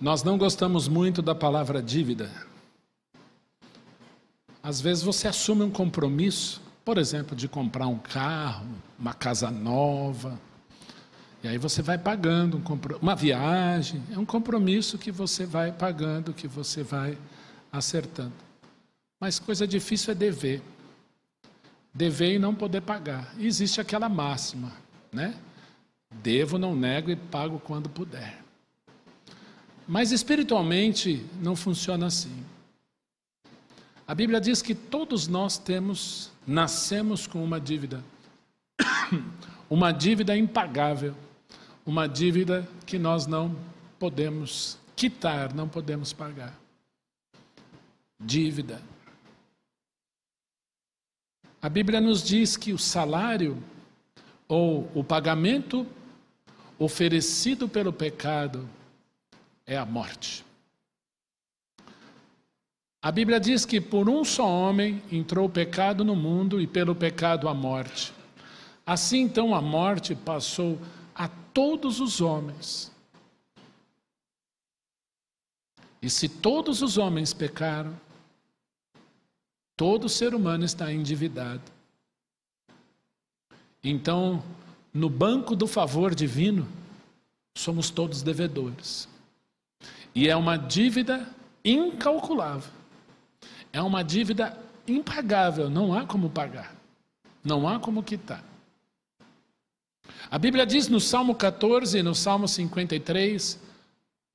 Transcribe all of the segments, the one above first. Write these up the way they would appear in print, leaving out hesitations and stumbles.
Nós não gostamos muito da palavra dívida. Às vezes você assume um compromisso, por exemplo, de comprar um carro, uma casa nova, e aí você vai pagando uma viagem, é um compromisso que você vai pagando, que você vai acertando. Mas coisa difícil é dever. Dever e não poder pagar. E existe aquela máxima, né? Devo, não nego e pago quando puder. Mas espiritualmente não funciona assim. A Bíblia diz que todos nós nascemos com uma dívida. Uma dívida impagável. Uma dívida que nós não podemos quitar, não podemos pagar. Dívida. A Bíblia nos diz que o salário ou o pagamento oferecido pelo pecado é a morte. A Bíblia diz que por um só homem entrou o pecado no mundo e pelo pecado a morte. Assim então a morte passou a todos os homens. E se todos os homens pecaram, todo ser humano está endividado. Então, no banco do favor divino, somos todos devedores. E é uma dívida incalculável. É uma dívida impagável, não há como pagar. Não há como quitar. A Bíblia diz no Salmo 14 e no Salmo 53,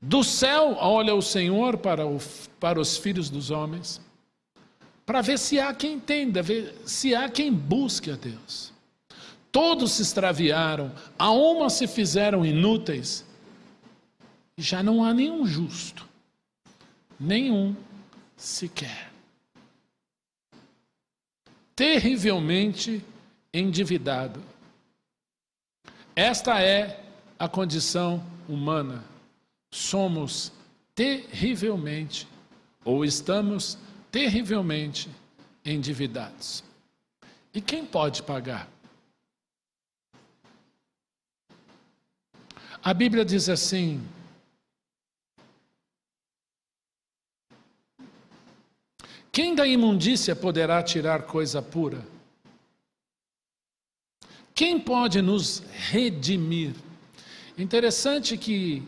do céu olha o Senhor para os filhos dos homens, para ver se há quem entenda, ver se há quem busque a Deus. Todos se extraviaram, a uma se fizeram inúteis, e já não há nenhum justo, nenhum sequer. Terrivelmente endividado. Esta é a condição humana. Somos terrivelmente, ou estamos terrivelmente endividados. E quem pode pagar? A Bíblia diz assim: quem da imundícia poderá tirar coisa pura? Quem pode nos redimir? Interessante que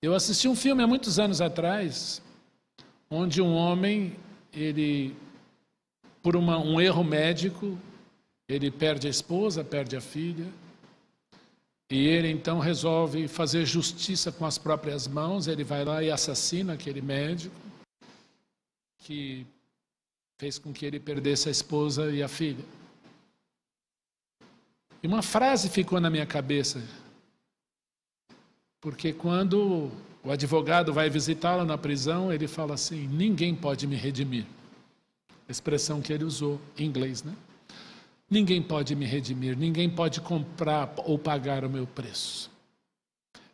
eu assisti um filme há muitos anos atrás, onde um homem, por um erro médico, ele perde a esposa, perde a filha, e ele então resolve fazer justiça com as próprias mãos. Ele vai lá e assassina aquele médico que fez com que ele perdesse a esposa e a filha. E uma frase ficou na minha cabeça, porque quando o advogado vai visitá-lo na prisão, ele fala assim: ninguém pode me redimir. A expressão que ele usou em inglês, né? Ninguém pode me redimir, ninguém pode comprar ou pagar o meu preço.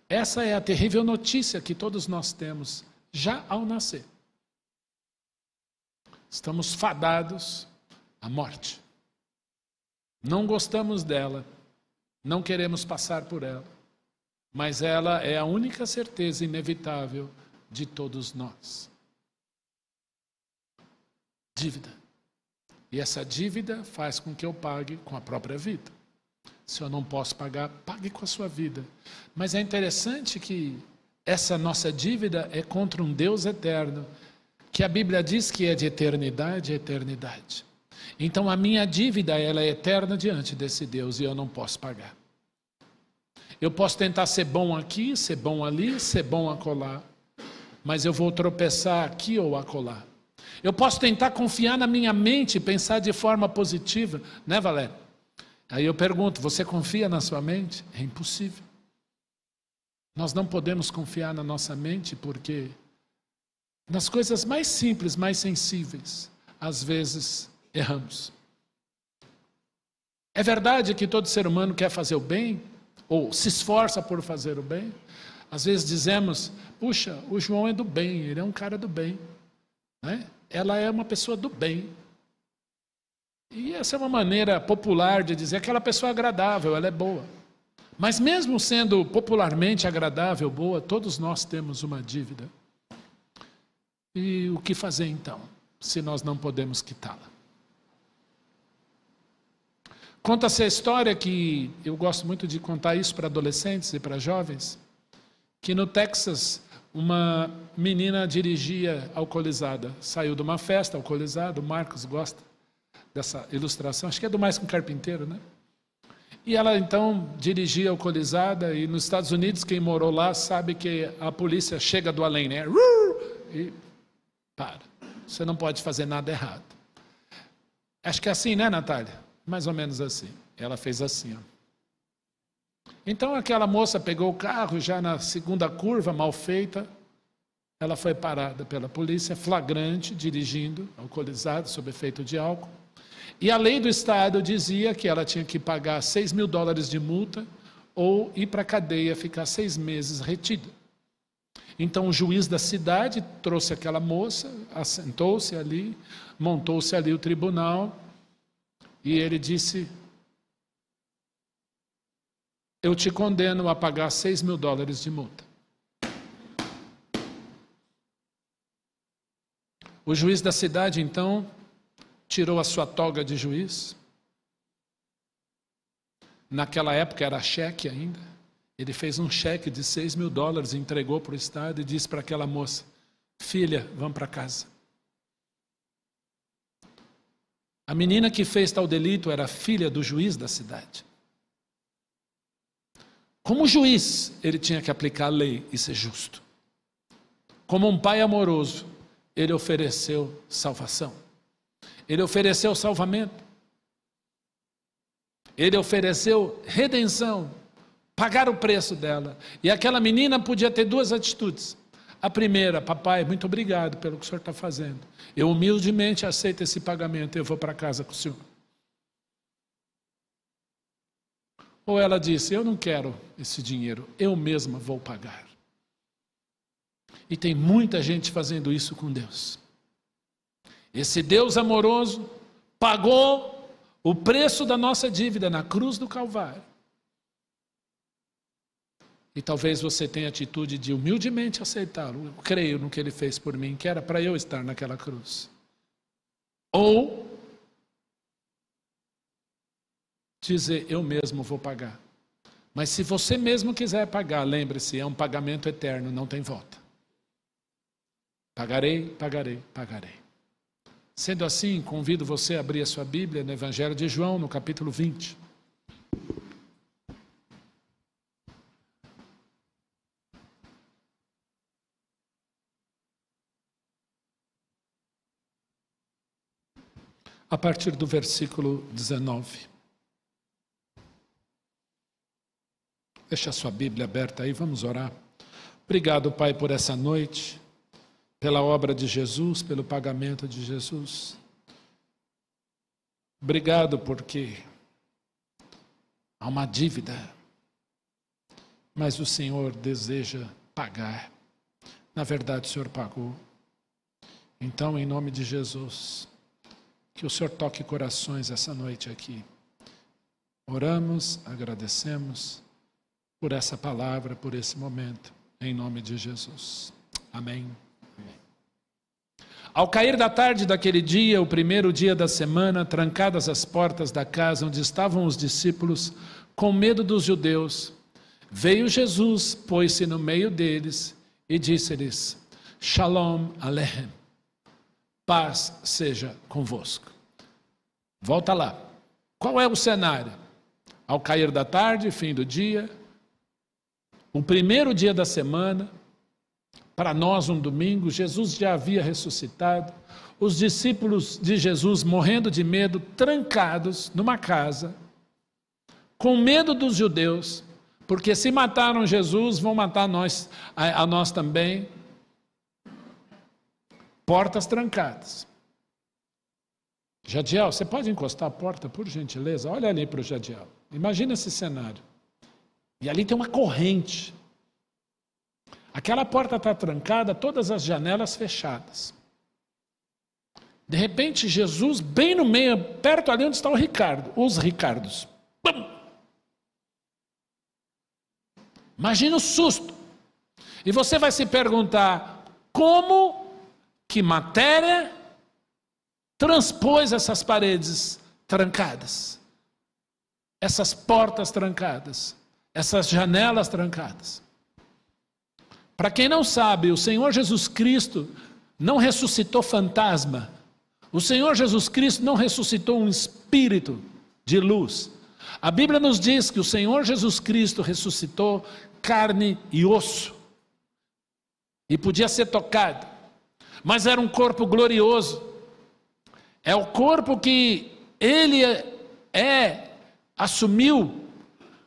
Essa é a terrível notícia que todos nós temos já ao nascer. Estamos fadados à morte. Não gostamos dela, não queremos passar por ela, mas ela é a única certeza inevitável de todos nós. Dívida. E essa dívida faz com que eu pague com a própria vida. Se eu não posso pagar, pague com a sua vida. Mas é interessante que essa nossa dívida é contra um Deus eterno, que a Bíblia diz que é de eternidade a eternidade. Então a minha dívida, ela é eterna diante desse Deus e eu não posso pagar. Eu posso tentar ser bom aqui, ser bom ali, ser bom acolá, mas eu vou tropeçar aqui ou acolá. Eu posso tentar confiar na minha mente, pensar de forma positiva, né, Valério? Aí eu pergunto, você confia na sua mente? É impossível. Nós não podemos confiar na nossa mente porque nas coisas mais simples, mais sensíveis, às vezes erramos. É verdade que todo ser humano quer fazer o bem, ou se esforça por fazer o bem. Às vezes dizemos, puxa, o João é do bem, ele é um cara do bem, né? Ela é uma pessoa do bem. E essa é uma maneira popular de dizer que aquela pessoa é agradável, ela é boa. Mas mesmo sendo popularmente agradável, boa, todos nós temos uma dívida. E o que fazer então, se nós não podemos quitá-la? Conta-se a história que, eu gosto muito de contar isso para adolescentes e para jovens, que no Texas uma menina dirigia alcoolizada, saiu de uma festa alcoolizada, o Marcos gosta dessa ilustração, acho que é do Mais que um Carpinteiro, né? E ela então dirigia alcoolizada, e nos Estados Unidos, quem morou lá sabe que a polícia chega do além, né? E para, você não pode fazer nada errado. Acho que é assim, né, Natália? Mais ou menos assim. Ela fez assim, ó. Então aquela moça pegou o carro, já na segunda curva, mal feita, ela foi parada pela polícia, flagrante, dirigindo, alcoolizada, sob efeito de álcool. E a lei do estado dizia que ela tinha que pagar $6.000 de multa ou ir para a cadeia, ficar 6 meses retida. Então o juiz da cidade trouxe aquela moça, assentou-se ali, montou-se ali o tribunal, e ele disse: eu te condeno a pagar $6.000 de multa. O juiz da cidade, então, tirou a sua toga de juiz. Naquela época era cheque ainda. Ele fez um cheque de $6.000, entregou para o Estado e disse para aquela moça: filha, vamos para casa. A menina que fez tal delito era filha do juiz da cidade. Como juiz, ele tinha que aplicar a lei e ser justo. Como um pai amoroso, ele ofereceu salvação. Ele ofereceu salvamento. Ele ofereceu redenção, pagar o preço dela. E aquela menina podia ter 2 atitudes. A primeira: papai, muito obrigado pelo que o senhor está fazendo. Eu humildemente aceito esse pagamento, eu vou para casa com o senhor. Ou ela disse: eu não quero esse dinheiro, eu mesma vou pagar. E tem muita gente fazendo isso com Deus. Esse Deus amoroso pagou o preço da nossa dívida na cruz do Calvário. E talvez você tenha a atitude de humildemente aceitá-lo. Eu creio no que ele fez por mim, que era para eu estar naquela cruz. Ou dizer: eu mesmo vou pagar. Mas se você mesmo quiser pagar, lembre-se, é um pagamento eterno, não tem volta. Pagarei, pagarei, pagarei. Sendo assim, convido você a abrir a sua Bíblia no Evangelho de João, no capítulo 20. A partir do versículo 19. Deixa a sua Bíblia aberta aí, vamos orar. Obrigado, Pai, por essa noite, pela obra de Jesus, pelo pagamento de Jesus. Obrigado porque há uma dívida, mas o Senhor deseja pagar. Na verdade, o Senhor pagou. Então, em nome de Jesus, que o Senhor toque corações essa noite aqui. Oramos, agradecemos por essa palavra, por esse momento, em nome de Jesus. Amém. Amém. Ao cair da tarde daquele dia, o primeiro dia da semana, trancadas as portas da casa onde estavam os discípulos, com medo dos judeus, veio Jesus, pôs-se no meio deles e disse-lhes: Shalom Aleichem, paz seja convosco. Volta lá. Qual é o cenário? Ao cair da tarde, fim do dia, o primeiro dia da semana, para nós um domingo, Jesus já havia ressuscitado, os discípulos de Jesus morrendo de medo, trancados numa casa, com medo dos judeus, porque se mataram Jesus, vão matar a nós também. Portas trancadas. Jadiel, você pode encostar a porta, por gentileza? Olha ali para o Jadiel. Imagina esse cenário. E ali tem uma corrente. Aquela porta está trancada, todas as janelas fechadas. De repente, Jesus, bem no meio, perto ali onde está o Ricardo, os Ricardos. Pum! Imagina o susto. E você vai se perguntar, como que matéria transpôs essas paredes trancadas? Essas portas trancadas? Essas janelas trancadas? Para quem não sabe, o Senhor Jesus Cristo não ressuscitou fantasma. O Senhor Jesus Cristo não ressuscitou um espírito de luz. A Bíblia nos diz que o Senhor Jesus Cristo ressuscitou carne e osso. E podia ser tocado. Mas era um corpo glorioso. É o corpo que Ele assumiu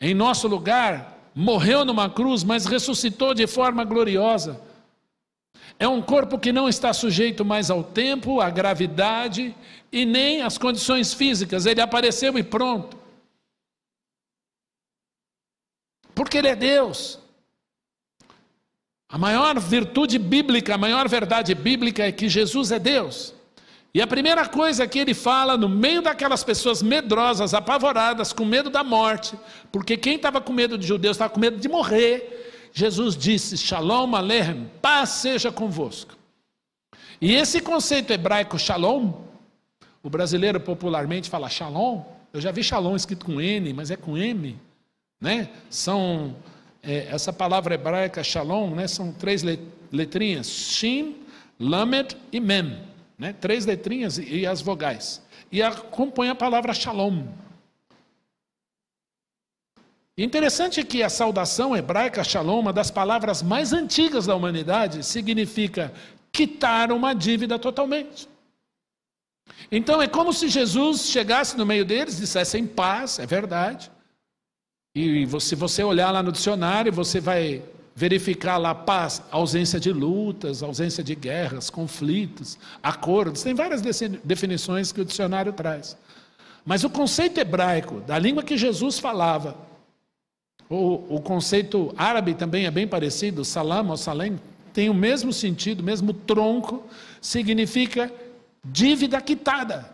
em nosso lugar, morreu numa cruz, mas ressuscitou de forma gloriosa. É um corpo que não está sujeito mais ao tempo, à gravidade e nem às condições físicas. Ele apareceu e pronto. Porque Ele é Deus. A maior virtude bíblica, a maior verdade bíblica é que Jesus é Deus. E a primeira coisa que Ele fala no meio daquelas pessoas medrosas, apavoradas, com medo da morte, porque quem estava com medo de judeus estava com medo de morrer, Jesus disse, Shalom Aleichem, paz seja convosco. E esse conceito hebraico Shalom, o brasileiro popularmente fala Shalom, eu já vi Shalom escrito com N, mas é com M, né? Essa palavra hebraica Shalom, né? São 3 letrinhas, Shin, Lamed e Mem, né? 3 letrinhas e as vogais, e acompanha a palavra Shalom. Interessante que a saudação hebraica Shalom, uma das palavras mais antigas da humanidade, significa quitar uma dívida totalmente. Então é como se Jesus chegasse no meio deles e dissesse em paz, é verdade. E se você olhar lá no dicionário, você vai verificar lá paz, ausência de lutas, ausência de guerras, conflitos, acordos. Tem várias definições que o dicionário traz. Mas o conceito hebraico, da língua que Jesus falava, o conceito árabe também é bem parecido, salam ou salem, tem o mesmo sentido, o mesmo tronco, significa dívida quitada.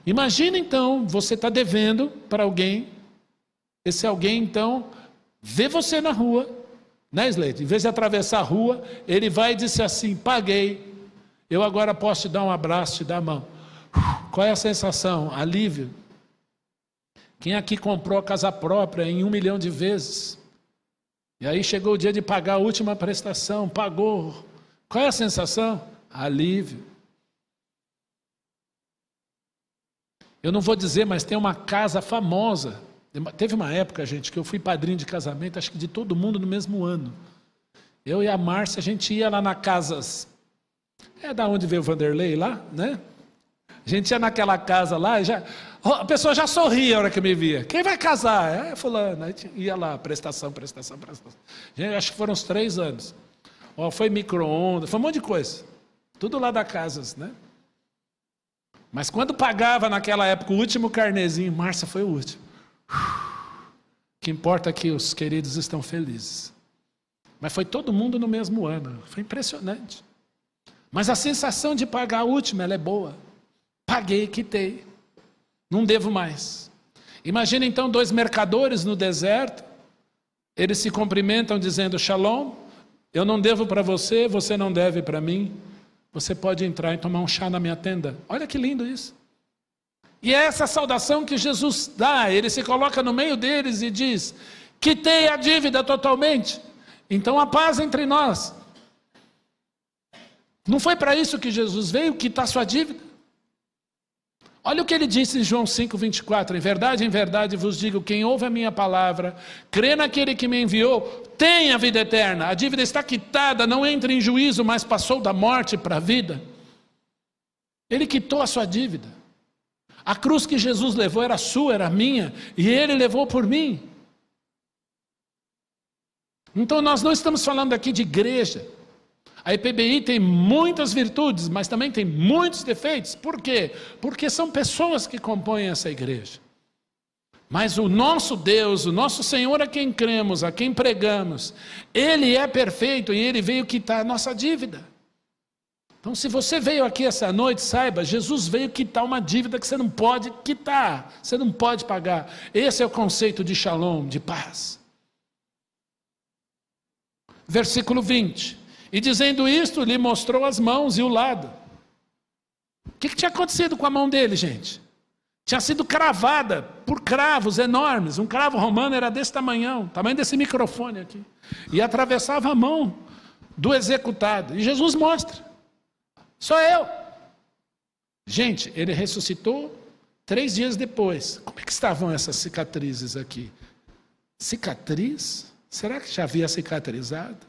Imagina então, você está devendo para alguém, esse alguém então vê você na rua, né, Slade? Em vez de atravessar a rua, ele vai e diz assim, paguei, eu agora posso te dar um abraço, te dar a mão. Qual é a sensação? Alívio. Quem aqui comprou casa própria em 1 milhão de vezes? E aí chegou o dia de pagar a última prestação, pagou. Qual é a sensação? Alívio. Eu não vou dizer, mas tem uma casa famosa. Teve uma época, gente, que eu fui padrinho de casamento, acho que de todo mundo no mesmo ano. Eu e a Márcia, a gente ia lá na Casas. É da onde veio o Vanderlei lá, né? A gente ia naquela casa lá e a pessoa já sorria a hora que me via. Quem vai casar? É fulano. A gente ia lá, prestação. Gente, acho que foram uns 3 anos. Foi micro-ondas, foi um monte de coisa. Tudo lá da Casas, né? Mas quando pagava naquela época o último carnezinho, Márcia foi o último. O que importa é que os queridos estão felizes. Mas foi todo mundo no mesmo ano. Foi impressionante. Mas a sensação de pagar a última, ela é boa. Paguei, quitei. Não devo mais. Imagina então 2 mercadores no deserto. Eles se cumprimentam dizendo, Shalom, eu não devo para você, você não deve para mim. Você pode entrar e tomar um chá na minha tenda. Olha que lindo isso. E é essa saudação que Jesus dá. Ele se coloca no meio deles e diz, quitei a dívida totalmente. Então a paz entre nós. Não foi para isso que Jesus veio, quitar sua dívida? Olha o que ele disse em João 5,24. Em verdade vos digo, quem ouve a minha palavra, crê naquele que me enviou, tem a vida eterna. A dívida está quitada, não entra em juízo, mas passou da morte para a vida. Ele quitou a sua dívida. A cruz que Jesus levou era sua, era minha, e Ele levou por mim. Então nós não estamos falando aqui de igreja. A IPBI tem muitas virtudes, mas também tem muitos defeitos. Por quê? Porque são pessoas que compõem essa igreja. Mas o nosso Deus, o nosso Senhor a quem cremos, a quem pregamos, Ele é perfeito e Ele veio quitar a nossa dívida. Então, se você veio aqui essa noite, saiba, Jesus veio quitar uma dívida que você não pode quitar, você não pode pagar. Esse é o conceito de shalom, de paz. Versículo 20. E dizendo isto, lhe mostrou as mãos e o lado. O que tinha acontecido com a mão dele, gente? Tinha sido cravada por cravos enormes. Um cravo romano era desse tamanhão, tamanho desse microfone aqui. E atravessava a mão do executado. E Jesus mostra: sou eu. Gente, ele ressuscitou 3 dias depois. Como é que estavam essas cicatrizes aqui? Cicatriz? Será que já havia cicatrizado?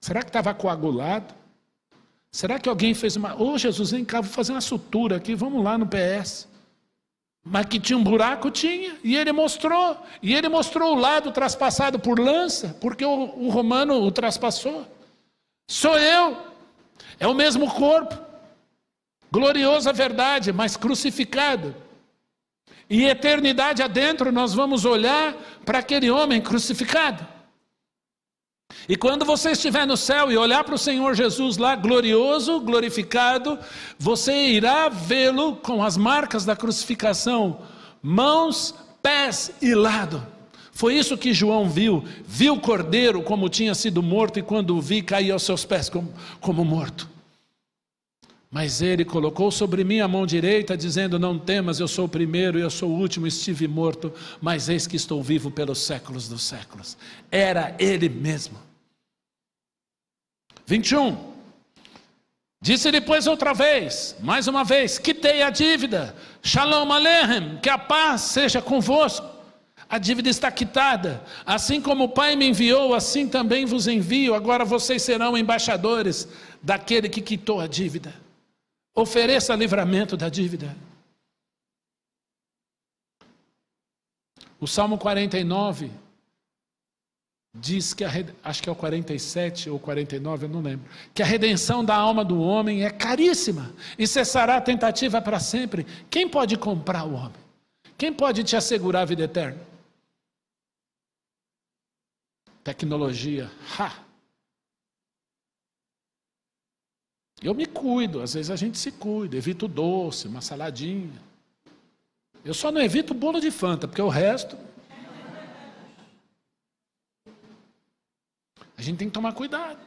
Será que estava coagulado? Será que alguém fez uma... Jesus, vem cá, vou fazer uma sutura aqui, vamos lá no PS. Mas que tinha um buraco, tinha. E ele mostrou. E ele mostrou o lado traspassado por lança, porque o romano o traspassou. Sou eu. É o mesmo corpo. Gloriosa verdade, mas crucificado. E eternidade adentro nós vamos olhar para aquele homem crucificado. E quando você estiver no céu e olhar para o Senhor Jesus lá, glorioso, glorificado, você irá vê-lo com as marcas da crucificação, mãos, pés e lado. Foi isso que João viu. Viu o cordeiro como tinha sido morto, e quando o vi, caí aos seus pés como morto. Mas ele colocou sobre mim a mão direita, dizendo: não temas, eu sou o primeiro e eu sou o último, estive morto, mas eis que estou vivo pelos séculos dos séculos. Era ele mesmo. 21. Disse-lhe, pois, outra vez, mais uma vez: quitei a dívida. Shalom Aleichem, que a paz seja convosco. A dívida está quitada. Assim como o Pai me enviou, assim também vos envio. Agora vocês serão embaixadores daquele que quitou a dívida. Ofereça livramento da dívida. O Salmo 49 diz que, acho que é o 47 ou 49, eu não lembro, que a redenção da alma do homem é caríssima e cessará a tentativa para sempre. Quem pode comprar o homem? Quem pode te assegurar a vida eterna? Tecnologia. Eu me cuido, às vezes a gente se cuida, evito doce, uma saladinha. Eu só não evito bolo de Fanta, porque o resto... a gente tem que tomar cuidado.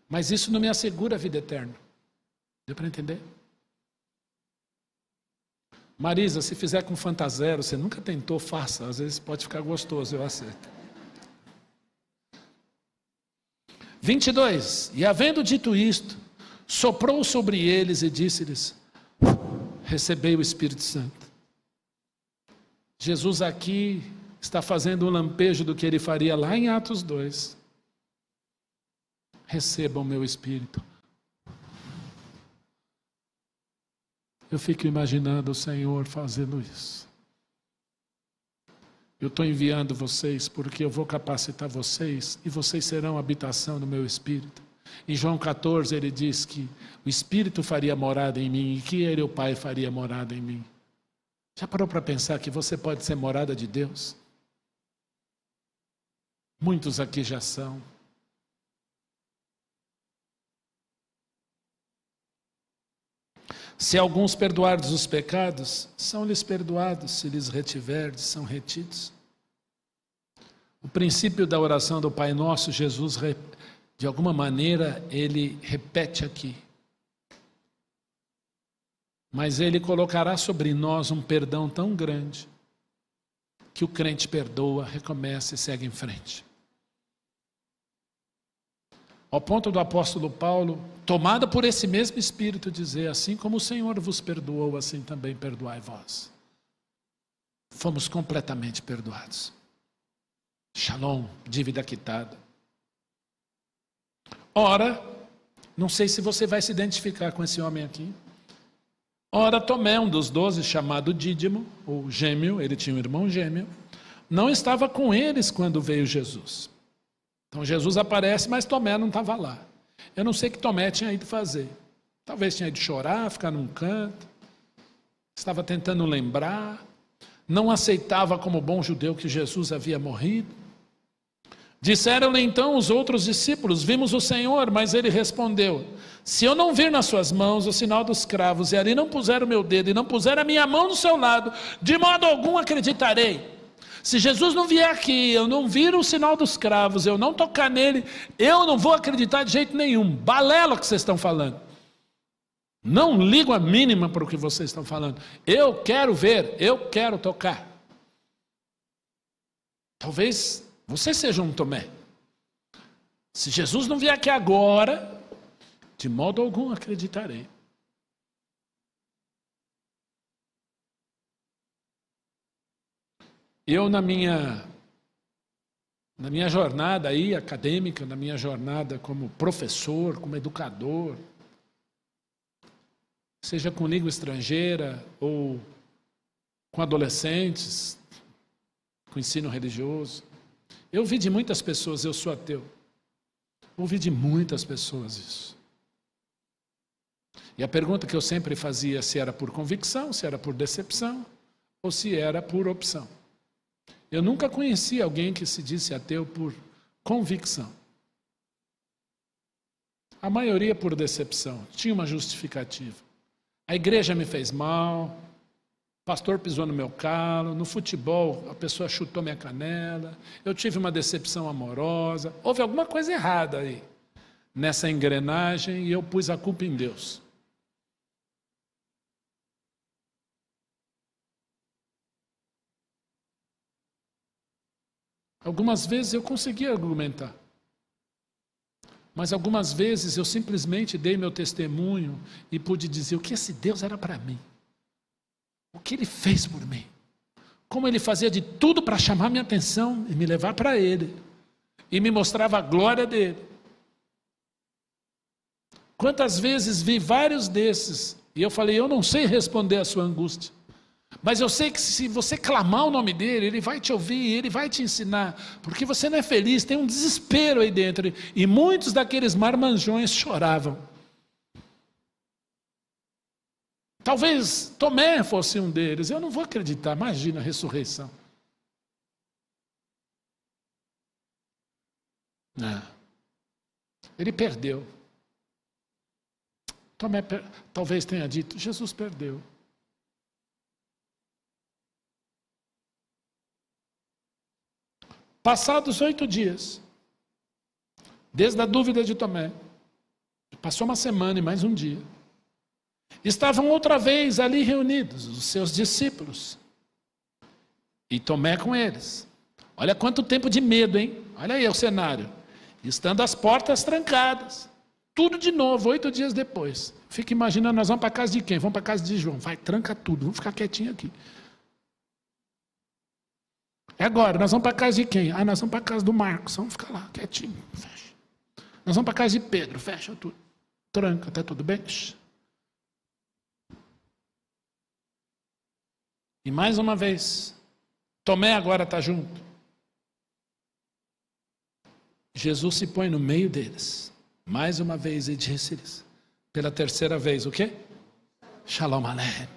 Mas isso não me assegura a vida eterna. Deu para entender? Marisa, se fizer com Fanta Zero, você nunca tentou, faça. Às vezes pode ficar gostoso, eu aceito. 22. E havendo dito isto, soprou sobre eles e disse-lhes: recebei o Espírito Santo. Jesus aqui está fazendo um lampejo do que ele faria lá em Atos 2. Recebam o meu Espírito. Eu fico imaginando o Senhor fazendo isso. Eu estou enviando vocês porque eu vou capacitar vocês e vocês serão habitação do meu Espírito. Em João 14 ele diz que o Espírito faria morada em mim e que ele, o Pai, faria morada em mim. Já parou para pensar que você pode ser morada de Deus? Muitos aqui já são. Se alguns perdoardes os pecados, são-lhes perdoados. Se lhes retiverdes, são retidos. O princípio da oração do Pai Nosso, Jesus, de alguma maneira, ele repete aqui. Mas ele colocará sobre nós um perdão tão grande que o crente perdoa, recomeça e segue em frente. Ao ponto do apóstolo Paulo, tomado por esse mesmo Espírito, dizer: assim como o Senhor vos perdoou, assim também perdoai vós. Fomos completamente perdoados. Shalom, dívida quitada. Ora, não sei se você vai se identificar com esse homem aqui. Ora, Tomé, um dos 12, chamado Dídimo, ou gêmeo, ele tinha um irmão gêmeo, não estava com eles quando veio Jesus. Então Jesus aparece, mas Tomé não estava lá. Eu não sei o que Tomé tinha ido fazer. Talvez tinha ido chorar, ficar num canto. Estava tentando lembrar. Não aceitava como bom judeu que Jesus havia morrido. Disseram-lhe então os outros discípulos: vimos o Senhor. Mas ele respondeu: se eu não vir nas suas mãos o sinal dos cravos, e ali não puser o meu dedo, e não puser a minha mão no seu lado, de modo algum acreditarei. Se Jesus não vier aqui, eu não vir o sinal dos cravos, eu não tocar nele, eu não vou acreditar de jeito nenhum. Balela que vocês estão falando. Não ligo a mínima para o que vocês estão falando. Eu quero ver, eu quero tocar. Talvez você seja um Tomé. Se Jesus não vier aqui agora, de modo algum acreditarei. Eu na minha jornada aí acadêmica, na minha jornada como professor, como educador, seja com língua estrangeira ou com adolescentes, com ensino religioso, eu ouvi de muitas pessoas, eu sou ateu. Ouvi de muitas pessoas isso. E a pergunta que eu sempre fazia, se era por convicção, se era por decepção, ou se era por opção. Eu nunca conheci alguém que se disse ateu por convicção. A maioria por decepção. Tinha uma justificativa. A igreja me fez mal, o pastor pisou no meu calo, no futebol a pessoa chutou minha canela, eu tive uma decepção amorosa, houve alguma coisa errada aí nessa engrenagem e eu pus a culpa em Deus. Algumas vezes eu consegui argumentar, mas algumas vezes eu simplesmente dei meu testemunho e pude dizer o que esse Deus era para mim, o que Ele fez por mim, como Ele fazia de tudo para chamar minha atenção e me levar para Ele, e me mostrava a glória dEle. Quantas vezes vi vários desses, e eu falei, eu não sei responder a sua angústia, mas eu sei que se você clamar o nome dele, ele vai te ouvir, ele vai te ensinar, porque você não é feliz, tem um desespero aí dentro. E muitos daqueles marmanjões choravam. Talvez Tomé fosse um deles, eu não vou acreditar, imagina a ressurreição. Não. Ele perdeu. Tomé talvez tenha dito, Jesus perdeu. Passados 8 dias, desde a dúvida de Tomé, passou uma semana e mais um dia, estavam outra vez ali reunidos os seus discípulos, e Tomé com eles. Olha quanto tempo de medo, hein? Olha aí o cenário. Estando as portas trancadas, tudo de novo, 8 dias depois. Fica imaginando, nós vamos para a casa de quem? Vamos para a casa de João. Vai, tranca tudo, vamos ficar quietinho aqui. É agora, nós vamos para a casa de quem? Nós vamos para a casa do Marcos, vamos ficar lá, quietinho, fecha. Nós vamos para a casa de Pedro, fecha tudo. Tranca, tá tudo bem? E mais uma vez, Tomé agora está junto. Jesus se põe no meio deles, mais uma vez, e disse-lhes, pela terceira vez, o quê? Shalom Aleichem,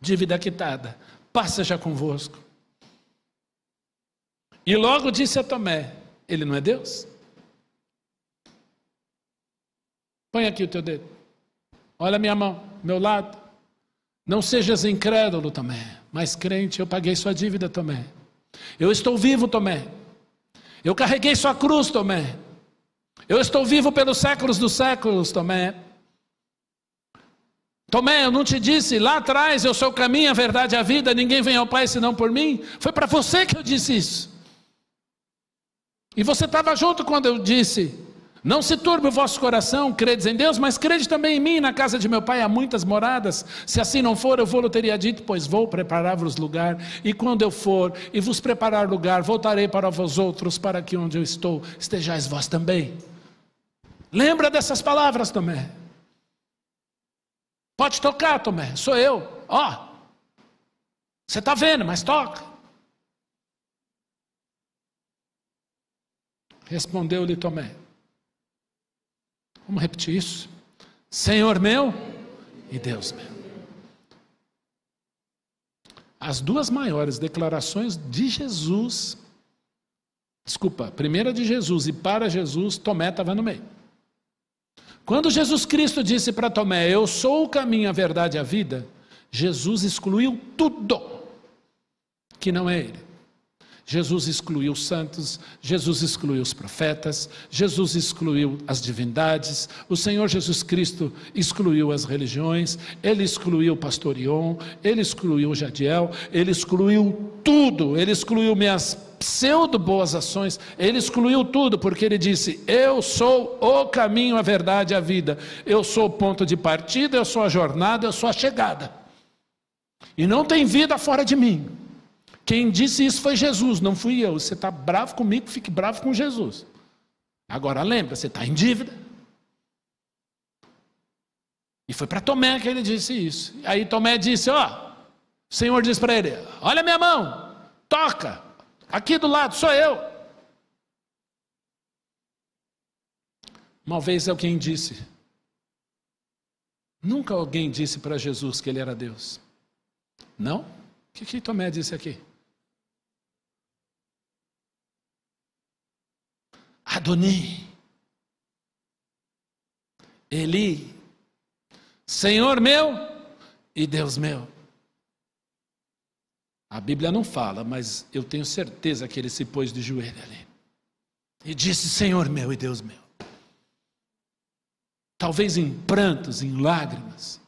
dívida quitada, paz seja convosco. E logo disse a Tomé, ele não é Deus? Põe aqui o teu dedo. Olha a minha mão, meu lado. Não sejas incrédulo, Tomé, mas crente. Eu paguei sua dívida, Tomé. Eu estou vivo, Tomé. Eu carreguei sua cruz, Tomé. Eu estou vivo pelos séculos dos séculos, Tomé. Tomé, eu não te disse lá atrás, eu sou o caminho, a verdade e a vida, ninguém vem ao Pai senão por mim? Foi para você que eu disse isso. E você estava junto quando eu disse, não se turbe o vosso coração, credes em Deus, mas crede também em mim, na casa de meu pai há muitas moradas, se assim não for, eu vou-lhe teria dito, pois vou preparar-vos lugar, e quando eu for, e vos preparar lugar, voltarei para vós outros, para que onde eu estou, estejais vós também. Lembra dessas palavras, Tomé? Pode tocar, Tomé, sou eu, você está vendo, mas toca. Respondeu-lhe Tomé. Vamos repetir isso? Senhor meu e Deus meu. As duas maiores declarações de Jesus, primeira de Jesus e para Jesus, Tomé estava no meio. Quando Jesus Cristo disse para Tomé, eu sou o caminho, a verdade e a vida, Jesus excluiu tudo que não é Ele. Jesus excluiu os santos, Jesus excluiu os profetas, Jesus excluiu as divindades, o Senhor Jesus Cristo excluiu as religiões, Ele excluiu o pastor Ion, Ele excluiu o Jadiel, Ele excluiu tudo, Ele excluiu minhas pseudo boas ações, Ele excluiu tudo, porque Ele disse: eu sou o caminho, a verdade e a vida, eu sou o ponto de partida, eu sou a jornada, eu sou a chegada, e não tem vida fora de mim. Quem disse isso foi Jesus, não fui eu. Você está bravo comigo, fique bravo com Jesus. Agora lembra, você está em dívida. E foi para Tomé que ele disse isso. Aí Tomé disse: ó, o Senhor disse para ele: olha minha mão, toca, aqui do lado sou eu. Uma vez alguém disse, nunca alguém disse para Jesus que ele era Deus. Não? O que Tomé disse aqui? Adoni, Eli, Senhor meu e Deus meu. A Bíblia não fala, mas eu tenho certeza que ele se pôs de joelho ali e disse: Senhor meu e Deus meu. Talvez em prantos, em lágrimas,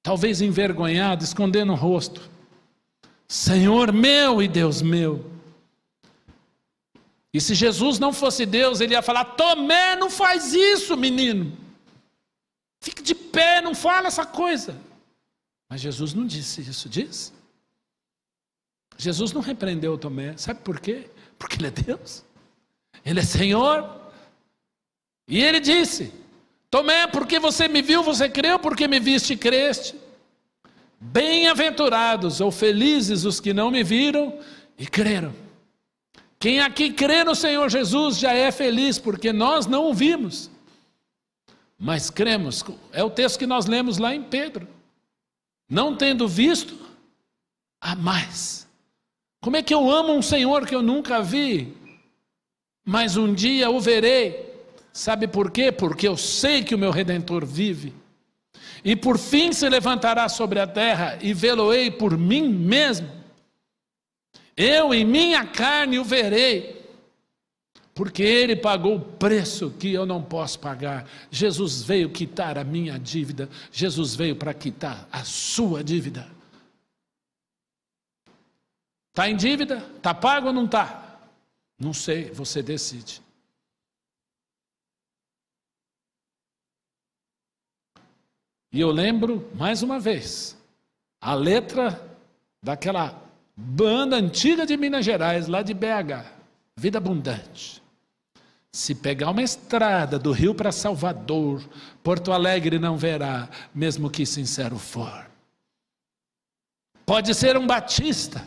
talvez envergonhado, escondendo o rosto. Senhor meu e Deus meu. E se Jesus não fosse Deus, ele ia falar: Tomé, não faz isso, menino. Fique de pé, não fala essa coisa. Mas Jesus não disse isso, disse? Jesus não repreendeu Tomé. Sabe por quê? Porque ele é Deus. Ele é Senhor. E ele disse: Tomé, porque você me viu, você creu, porque me viste, creste. Bem-aventurados ou felizes os que não me viram e creram. Quem aqui crê no Senhor Jesus já é feliz, porque nós não o vimos, mas cremos. É o texto que nós lemos lá em Pedro. Não tendo visto, há mais. Como é que eu amo um Senhor que eu nunca vi, mas um dia o verei? Sabe por quê? Porque eu sei que o meu Redentor vive, e por fim se levantará sobre a terra, e vê-lo-ei por mim mesmo. Eu em minha carne o verei, porque ele pagou o preço que eu não posso pagar. Jesus veio quitar a minha dívida, Jesus veio para quitar a sua dívida. Está em dívida? Está pago ou não está? Não sei, você decide. E eu lembro, mais uma vez, a letra daquela banda antiga de Minas Gerais, lá de BH, Vida Abundante. Se pegar uma estrada do Rio para Salvador, Porto Alegre não verá, mesmo que sincero for. Pode ser um batista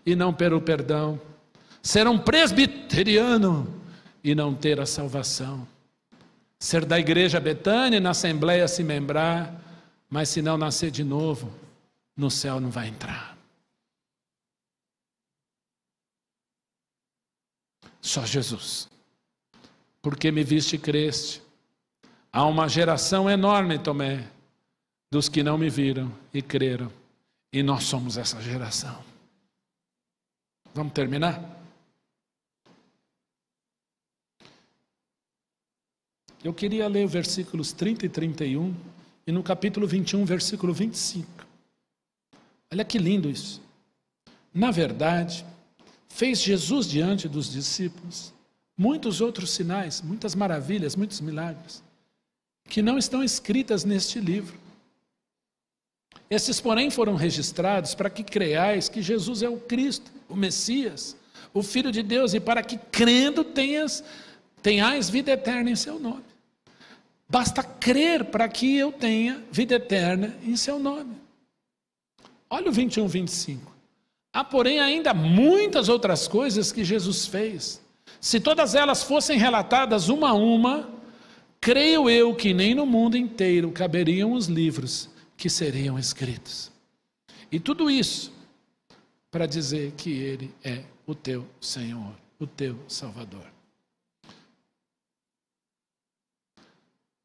e não ter o perdão, ser um presbiteriano e não ter a salvação, ser da igreja Betânia e na assembleia se membrar, mas se não nascer de novo, no céu não vai entrar. Só Jesus. Porque me viste e creste. Há uma geração enorme, Tomé, dos que não me viram e creram. E nós somos essa geração. Vamos terminar? Eu queria ler os versículos 30 e 31 e no capítulo 21, versículo 25. Olha que lindo isso. Na verdade, fez Jesus diante dos discípulos muitos outros sinais, muitas maravilhas, muitos milagres, que não estão escritas neste livro. Esses, porém, foram registrados para que creiais que Jesus é o Cristo, o Messias, o Filho de Deus, e para que, crendo, tenhais vida eterna em seu nome. Basta crer para que eu tenha vida eterna em seu nome. Olha o 21, 25. Há, porém, ainda muitas outras coisas que Jesus fez. Se todas elas fossem relatadas uma a uma, creio eu que nem no mundo inteiro caberiam os livros que seriam escritos. E tudo isso para dizer que Ele é o teu Senhor, o teu Salvador.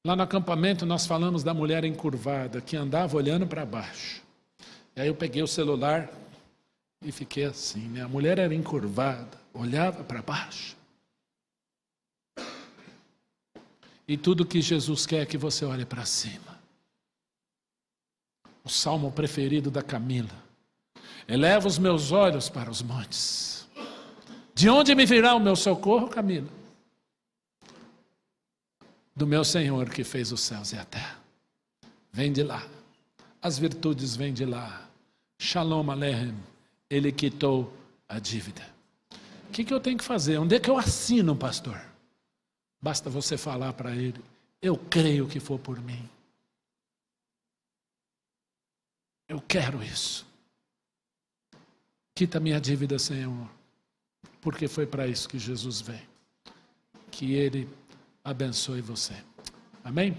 Lá no acampamento nós falamos da mulher encurvada que andava olhando para baixo. E aí eu peguei o celular E fiquei assim, né? A mulher era encurvada, olhava para baixo. E tudo que Jesus quer é que você olhe para cima. O salmo preferido da Camila. Eleva os meus olhos para os montes. De onde me virá o meu socorro, Camila? Do meu Senhor que fez os céus e a terra. Vem de lá. As virtudes vêm de lá. Shalom Aleichem. Ele quitou a dívida. O que eu tenho que fazer? Onde é que eu assino, pastor? Basta você falar para ele: eu creio que for por mim. Eu quero isso. Quita minha dívida, Senhor. Porque foi para isso que Jesus veio. Que Ele abençoe você. Amém?